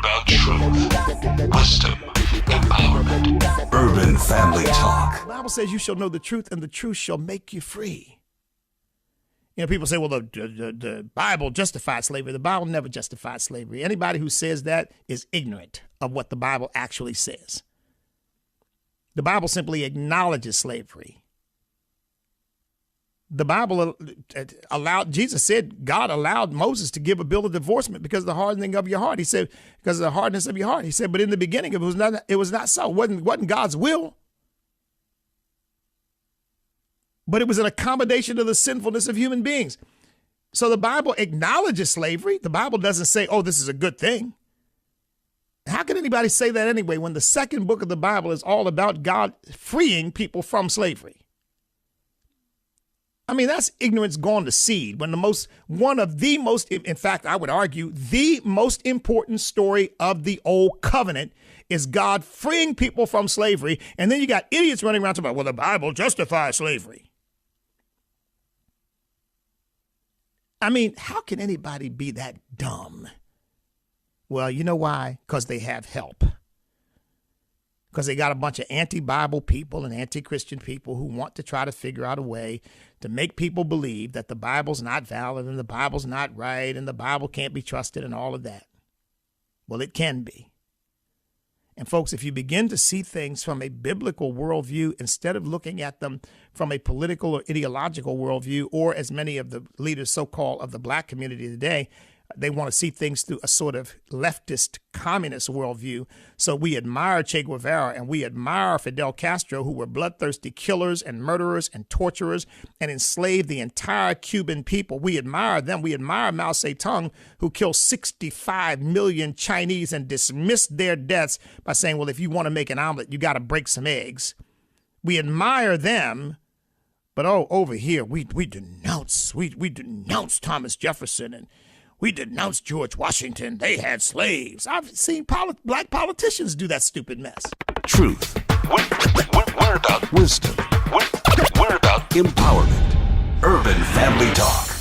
about truth, wisdom, empowerment. Urban Family Talk. The Bible says you shall know the truth, and the truth shall make you free. You know, people say, well, the Bible justified slavery. The Bible never justified slavery. Anybody who says that is ignorant of what the Bible actually says. The Bible simply acknowledges slavery. The Bible Jesus said God allowed Moses to give a bill of divorcement because of the hardening of your heart. He said, because of the hardness of your heart. He said, but in the beginning, it was not so. It wasn't God's will. But it was an accommodation of the sinfulness of human beings. So the Bible acknowledges slavery. The Bible doesn't say, oh, this is a good thing. How can anybody say that anyway when the second book of the Bible is all about God freeing people from slavery? I mean, that's ignorance gone to seed. When in fact, I would argue, the most important story of the Old Covenant is God freeing people from slavery. And then you got idiots running around talking about, well, the Bible justifies slavery. I mean, how can anybody be that dumb? Well, you know why? Because they have help. Because they got a bunch of anti-Bible people and anti-Christian people who want to try to figure out a way to make people believe that the Bible's not valid and the Bible's not right and the Bible can't be trusted and all of that. Well, it can be. And folks, if you begin to see things from a biblical worldview instead of looking at them from a political or ideological worldview, or as many of the leaders so-called of the black community today, they want to see things through a sort of leftist communist worldview. So we admire Che Guevara and we admire Fidel Castro, who were bloodthirsty killers and murderers and torturers and enslaved the entire Cuban people. We admire them. We admire Mao Zedong, who killed 65 million Chinese and dismissed their deaths by saying, well, if you want to make an omelet, you got to break some eggs. We admire them. But over here, we denounce Thomas Jefferson and we denounced George Washington. They had slaves. I've seen black politicians do that stupid mess. Truth. We're about wisdom. We're about empowerment. Urban Family Talk.